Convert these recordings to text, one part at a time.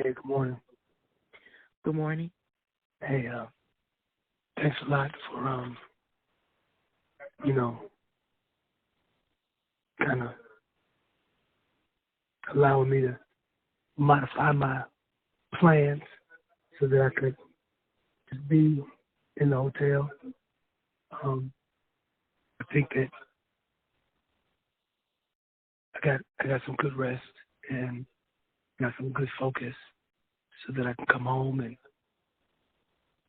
Hey, good morning. Good morning. Hey, thanks a lot for you know, kind of allowing me to modify my plans so that I could just be in the hotel. I think that I got some good rest and got some good focus so that I can come home and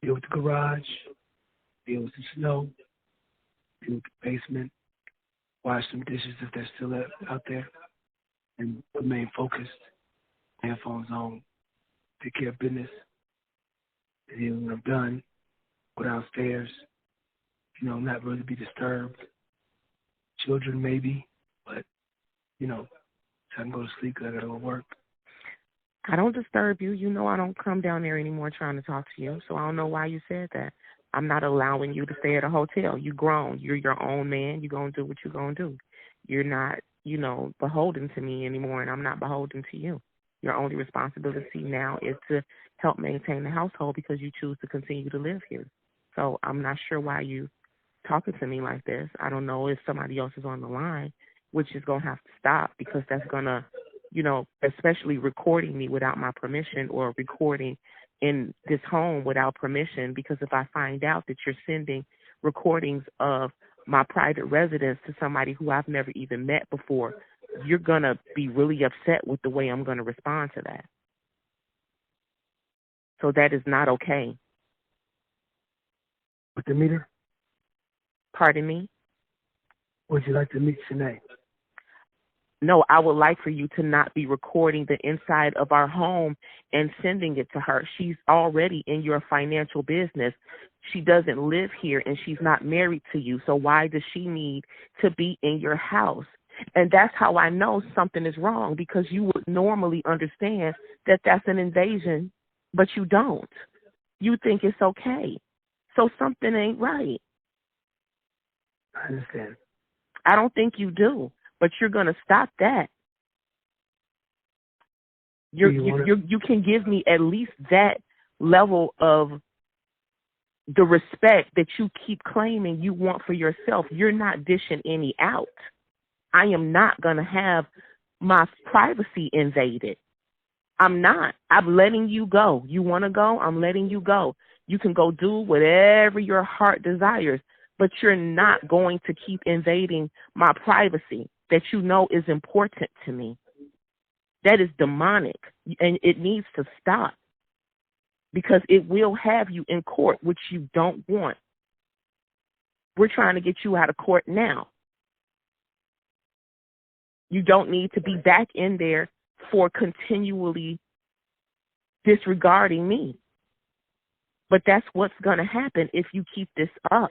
deal with the garage, deal with the snow, deal with the basement, wash some dishes if they're still out there, and remain focused, headphones on, take care of business. And then when I'm done, go downstairs, not really be disturbed. Children maybe, but, so I can go to sleep because I got to go to work. I don't disturb you. You know I don't come down there anymore trying to talk to you, so I don't know why you said that. I'm not allowing you to stay at a hotel. You grown. You're your own man. You're going to do what you're going to do. You're not, beholden to me anymore, and I'm not beholden to you. Your only responsibility now is to help maintain the household because you choose to continue to live here. So I'm not sure why you talking to me like this. I don't know if somebody else is on the line, which is going to have to stop because that's going to, especially recording me without my permission or recording in this home without permission, because if I find out that you're sending recordings of my private residence to somebody who I've never even met before, you're going to be really upset with the way I'm going to respond to that. So that is not okay. With the meter? Pardon me? Would you like to meet Shanae? No, I would like for you to not be recording the inside of our home and sending it to her. She's already in your financial business. She doesn't live here and she's not married to you. So why does she need to be in your house? And that's how I know something is wrong, because you would normally understand that that's an invasion, but you don't. You think it's okay. So something ain't right. I understand. I don't think you do. But you're going to stop that. You can give me at least that level of the respect that you keep claiming you want for yourself. You're not dishing any out. I am not going to have my privacy invaded. I'm not. I'm letting you go. You want to go? I'm letting you go. You can go do whatever your heart desires, but you're not going to keep invading my privacy that you know is important to me. That is demonic, and it needs to stop, because it will have you in court, which you don't want. We're trying to get you out of court now. You don't need to be back in there for continually disregarding me. But that's what's going to happen if you keep this up.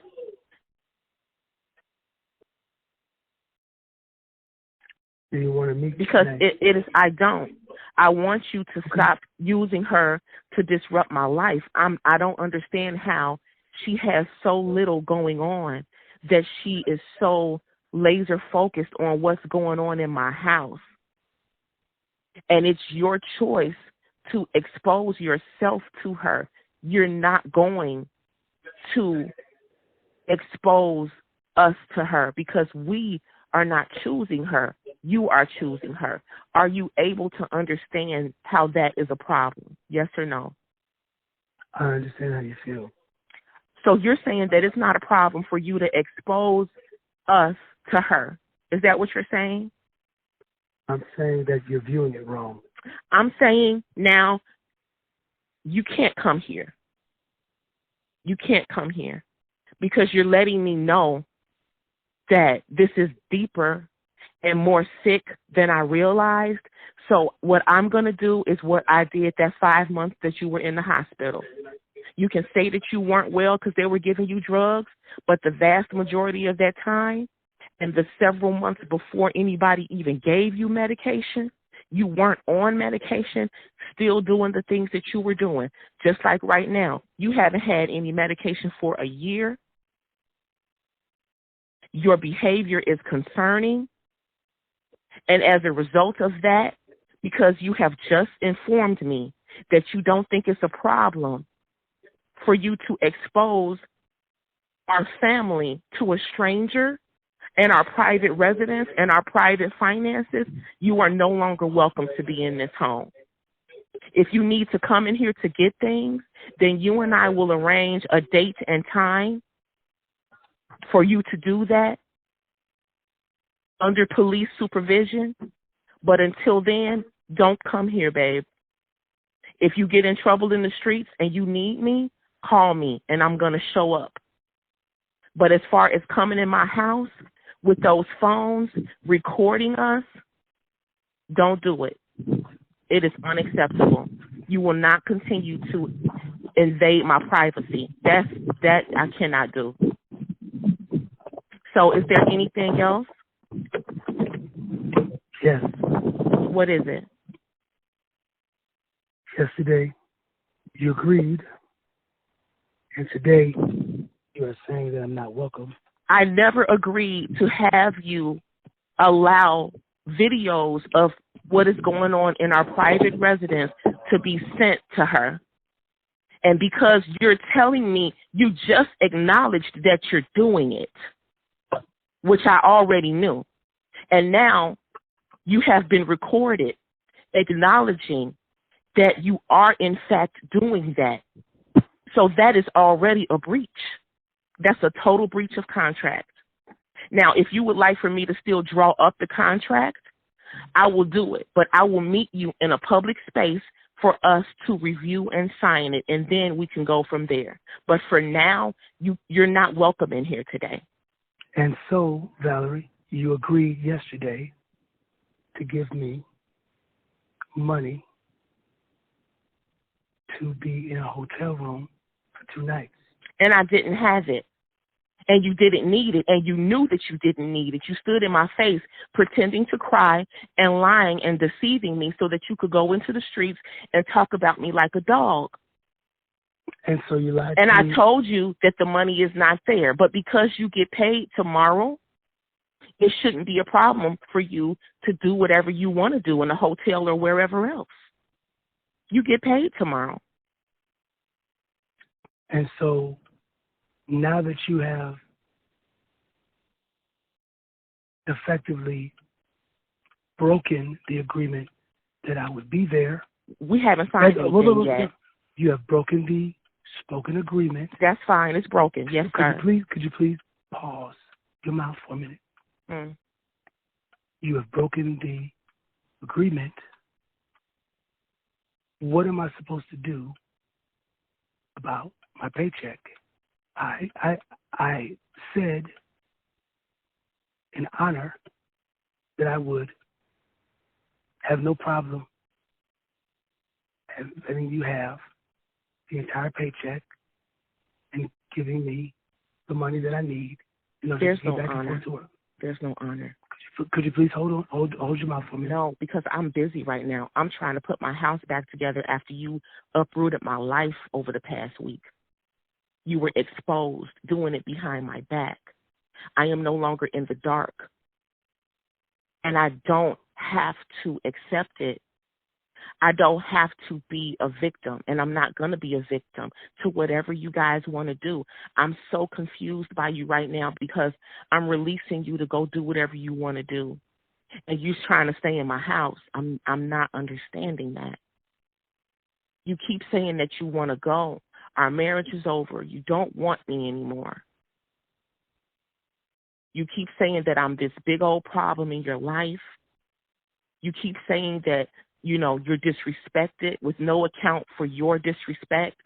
Do you want to meet? Because it is, I don't. I want you to stop using her to disrupt my life. I don't understand how she has so little going on that she is so laser focused on what's going on in my house. And it's your choice to expose yourself to her. You're not going to expose us to her because we are not choosing her. You are choosing her. Are you able to understand how that is a problem? Yes or no? I understand how you feel. So you're saying that it's not a problem for you to expose us to her. Is that what you're saying? I'm saying that you're viewing it wrong. I'm saying now you can't come here. You can't come here because you're letting me know that this is deeper and more sick than I realized. So what I'm going to do is what I did that 5 months that you were in the hospital. You can say that you weren't well because they were giving you drugs, but the vast majority of that time and the several months before anybody even gave you medication, you weren't on medication, still doing the things that you were doing. Just like right now, you haven't had any medication for a year. Your behavior is concerning. And as a result of that, because you have just informed me that you don't think it's a problem for you to expose our family to a stranger and our private residence and our private finances, you are no longer welcome to be in this home. If you need to come in here to get things, then you and I will arrange a date and time for you to do that under police supervision. But until then, don't come here, babe. If you get in trouble in the streets and you need me, call me and I'm going to show up. But as far as coming in my house with those phones recording us, don't do it. It is unacceptable. You will not continue to invade my privacy. That I cannot do. So is there anything else? Yes. What is it? Yesterday, you agreed, and today you are saying that I'm not welcome. I never agreed to have you allow videos of what is going on in our private residence to be sent to her. And because you're telling me you just acknowledged that you're doing it, which I already knew, and now you have been recorded acknowledging that you are in fact doing that. So that is already a breach. That's a total breach of contract. Now, if you would like for me to still draw up the contract, I will do it, but I will meet you in a public space for us to review and sign it, and then we can go from there. But for now, you're not welcome in here today. And so, Valarie, you agreed yesterday to give me money to be in a hotel room for 2 nights. And I didn't have it. And you didn't need it, and you knew that you didn't need it. You stood in my face pretending to cry and lying and deceiving me so that you could go into the streets and talk about me like a dog. And so you lied and to I me. told you that the money is not there. But because you get paid tomorrow, it shouldn't be a problem for you to do whatever you want to do in a hotel or wherever else. You get paid tomorrow. And so now that you have effectively broken the agreement that I would be there. We haven't signed anything yet. You have broken the spoken agreement. That's fine. It's broken. Yes, sir. Could you please pause your mouth for a minute? Mm. You have broken the agreement. What am I supposed to do about my paycheck? I said in honor that I would have no problem letting you have the entire paycheck and giving me the money that I need in order to get back and forth to work. There's no honor. Could you please hold your mouth for me? No, because I'm busy right now. I'm trying to put my house back together after you uprooted my life over the past week. You were exposed, doing it behind my back. I am no longer in the dark. And I don't have to accept it. I don't have to be a victim, and I'm not going to be a victim to whatever you guys want to do. I'm so confused by you right now because I'm releasing you to go do whatever you want to do. And you're trying to stay in my house. I'm not understanding that. You keep saying that you want to go. Our marriage is over. You don't want me anymore. You keep saying that I'm this big old problem in your life. You keep saying that, you're disrespected with no account for your disrespect.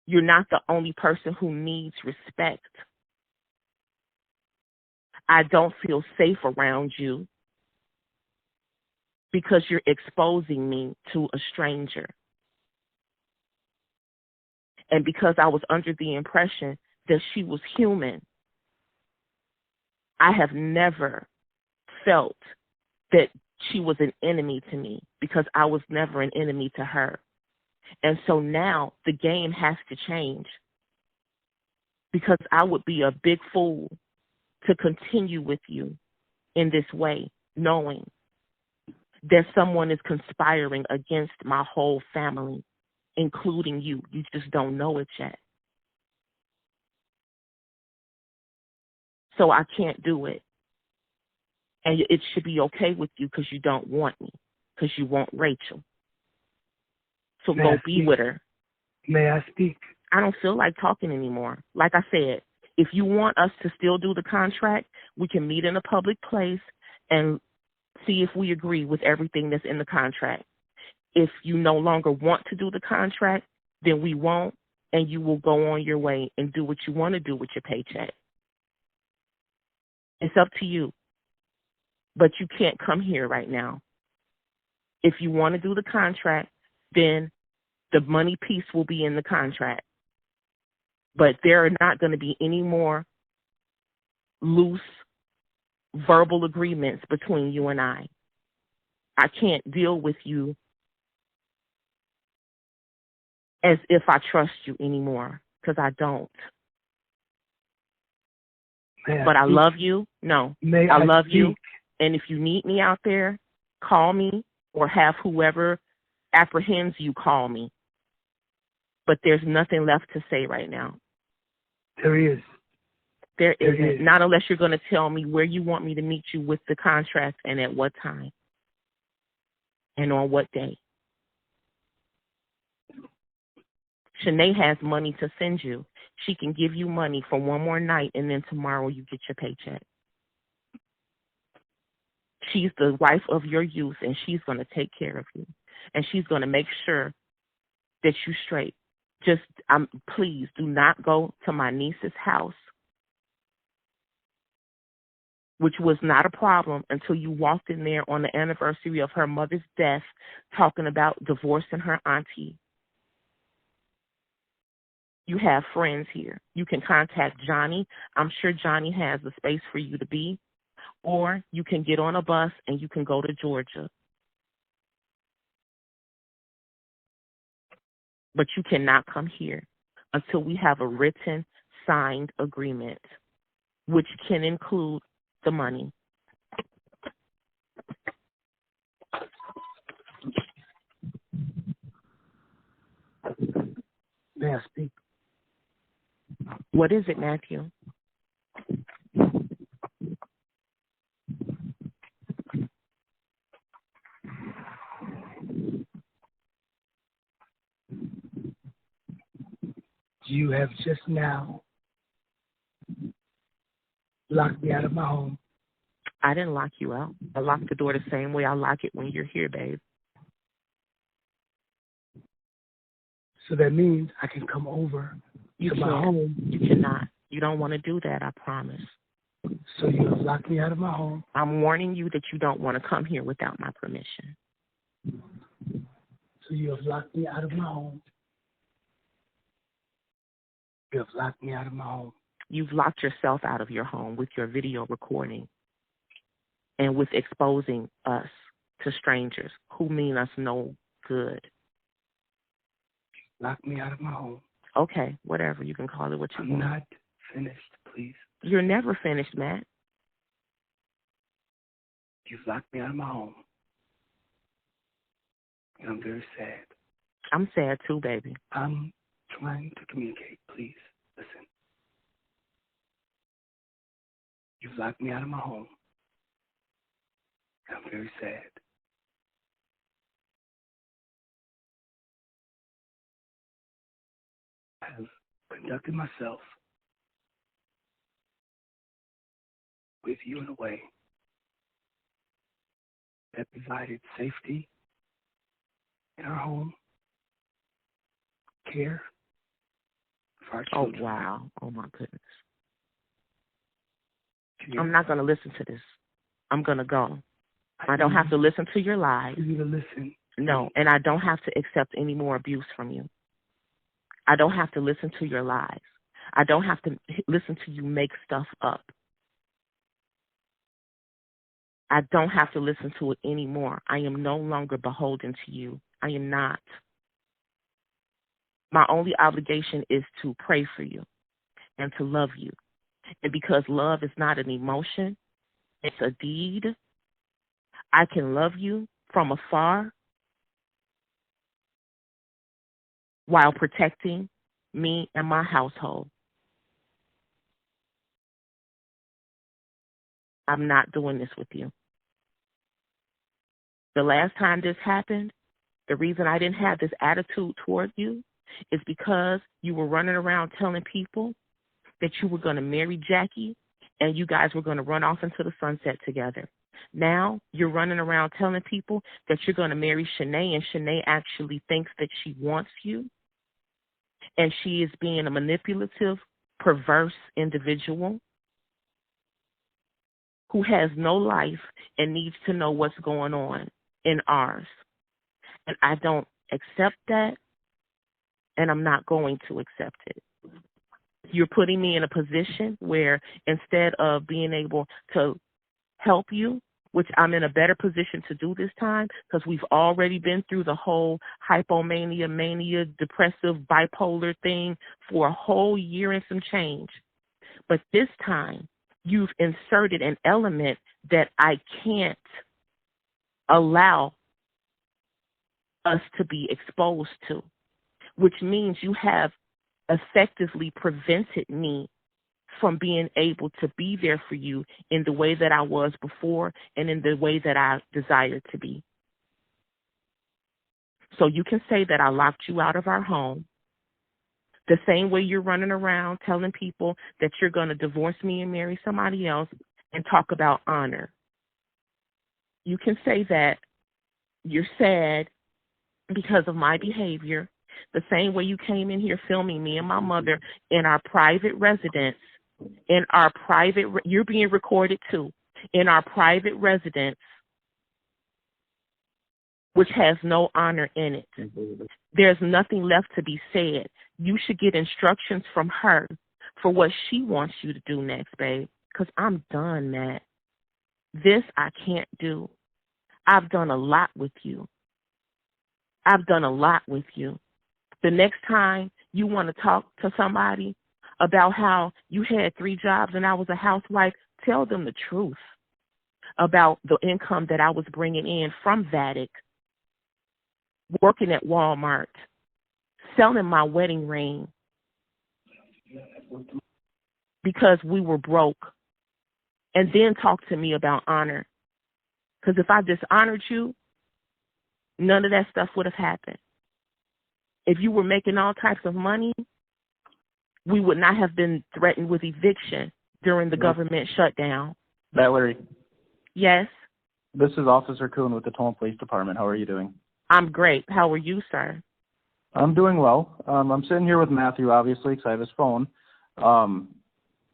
You're not the only person who needs respect. I don't feel safe around you because you're exposing me to a stranger. And because I was under the impression that she was human, I have never felt that she was an enemy to me because I was never an enemy to her. And so now the game has to change because I would be a big fool to continue with you in this way, knowing that someone is conspiring against my whole family, including you. You just don't know it yet. So I can't do it. And it should be okay with you because you don't want me, because you want Rachel. So go be with her. May I speak? I don't feel like talking anymore. Like I said, if you want us to still do the contract, we can meet in a public place and see if we agree with everything that's in the contract. If you no longer want to do the contract, then we won't, and you will go on your way and do what you want to do with your paycheck. It's up to you. But you can't come here right now. If you want to do the contract, then the money piece will be in the contract. But there are not going to be any more loose verbal agreements between you and I. I can't deal with you as if I trust you anymore, because I don't. But I love you. No, I love you. And if you need me out there, call me or have whoever apprehends you call me. But there's nothing left to say right now. There is. There isn't. Not unless you're going to tell me where you want me to meet you with the contract and at what time and on what day. Shanae has money to send you. She can give you money for one more night, and then tomorrow you get your paycheck. She's the wife of your youth, and she's going to take care of you. And she's going to make sure that you're straight. Just, please do not go to my niece's house, which was not a problem until you walked in there on the anniversary of her mother's death talking about divorcing her auntie. You have friends here. You can contact Johnny. I'm sure Johnny has a space for you to be. Or you can get on a bus and you can go to Georgia. But you cannot come here until we have a written, signed agreement, which can include the money. May I speak? What is it, Matthew? You have just now locked me out of my home. I didn't lock you out. I locked the door the same way I lock it when you're here, babe. So that means I can come over to my home. You cannot. You don't want to do that, I promise. So you have locked me out of my home. I'm warning you that you don't want to come here without my permission. So you have locked me out of my home. You have locked me out of my home. You've locked yourself out of your home with your video recording and with exposing us to strangers who mean us no good. Locked me out of my home. Okay, whatever. You can call it what you want. I'm not finished, please. You're never finished, Matt. You've locked me out of my home. And I'm very sad. I'm sad too, baby. I'm trying to communicate. Please, listen. You've locked me out of my home. And I'm very sad. I have conducted myself with you in a way that provided safety in our home, care for our children. Oh, wow. Oh, my goodness. I'm not going to listen to this. I'm going to go. I don't have to listen to your lies. You need to listen. No, and I don't have to accept any more abuse from you. I don't have to listen to your lies. I don't have to listen to you make stuff up. I don't have to listen to it anymore. I am no longer beholden to you. I am not. My only obligation is to pray for you and to love you. And because love is not an emotion, it's a deed, I can love you from afar while protecting me and my household. I'm not doing this with you. The last time this happened, the reason I didn't have this attitude toward you is because you were running around telling people that you were going to marry Jackie and you guys were going to run off into the sunset together. Now you're running around telling people that you're going to marry Shanae, and Shanae actually thinks that she wants you, and she is being a manipulative, perverse individual who has no life and needs to know what's going on in ours. And I don't accept that, and I'm not going to accept it. You're putting me in a position where instead of being able to help you, which I'm in a better position to do this time because we've already been through the whole hypomania, mania, depressive, bipolar thing for a whole year and some change. But this time, you've inserted an element that I can't allow us to be exposed to, which means you have effectively prevented me from being able to be there for you in the way that I was before and in the way that I desired to be. So you can say that I locked you out of our home the same way you're running around telling people that you're going to divorce me and marry somebody else and talk about honor. You can say that you're sad because of my behavior, the same way you came in here filming me and my mother in our private residence, you're being recorded too, in our private residence, which has no honor in it. There's nothing left to be said. You should get instructions from her for what she wants you to do next, babe, because I'm done, Matt. This I can't do. I've done a lot with you. The next time you want to talk to somebody about how you had 3 jobs and I was a housewife, tell them the truth about the income that I was bringing in from Vatic, working at Walmart, selling my wedding ring because we were broke, and then talk to me about honor. Because if I dishonored you, none of that stuff would have happened. If you were making all types of money, we would not have been threatened with eviction during the government shutdown. Valarie. Yes? This is Officer Kuhn with the Tacoma Police Department. How are you doing? I'm great. How are you, sir? I'm doing well. I'm sitting here with Matthew, obviously, because I have his phone.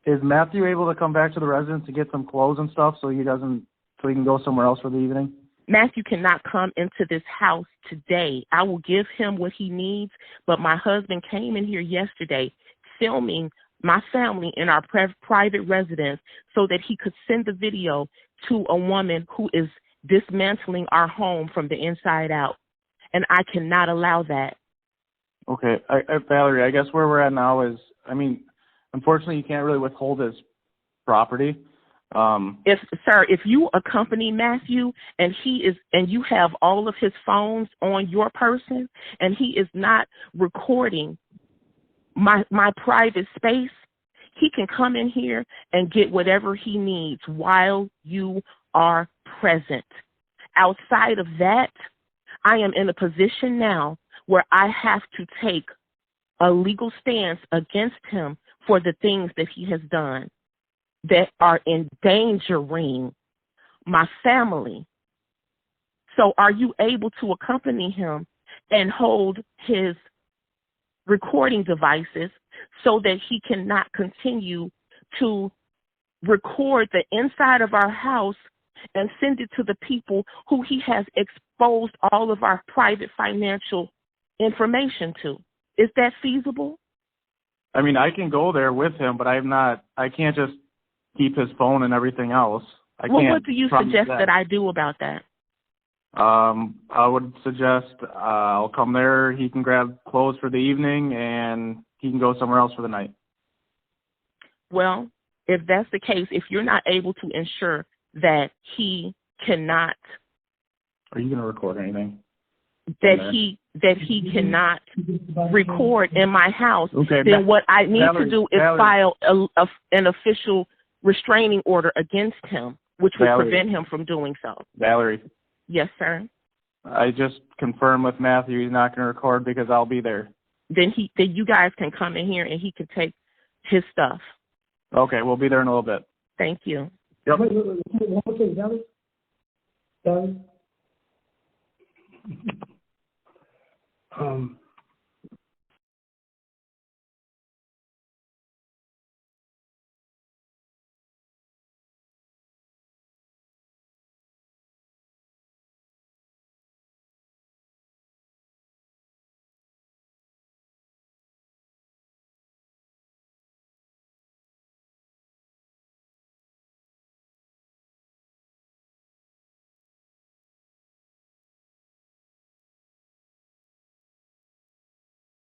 Is Matthew able to come back to the residence to get some clothes and stuff so he can go somewhere else for the evening? Matthew cannot come into this house today. I will give him what he needs, but my husband came in here yesterday filming my family in our private residence so that he could send the video to a woman who is dismantling our home from the inside out. And I cannot allow that. Okay. Valarie, I guess where we're at now is, unfortunately you can't really withhold his property. If you accompany Matthew and you have all of his phones on your person and he is not recording my private space, he can come in here and get whatever he needs while you are present. Outside of that, I am in a position now where I have to take a legal stance against him for the things that he has done that are endangering my family. So are you able to accompany him and hold his recording devices so that he cannot continue to record the inside of our house and send it to the people who he has exposed all of our private financial information to? Is that feasible? I can go there with him, but I can't just keep his phone and everything else. What do you suggest that I do about that? I would suggest I'll come there, he can grab clothes for the evening, and he can go somewhere else for the night. Well, if that's the case, if you're not able to ensure that he cannot Are you going to record anything? That he cannot record in my house, okay, then what I need Valarie, to do is file an official restraining order against him, which would prevent him from doing so. Valarie. Yes, sir. I just confirmed with Matthew he's not going to record because I'll be there. Then you guys can come in here and he can take his stuff. Okay, we'll be there in a little bit. Thank you. Yep. Wait, one more thing, Valarie.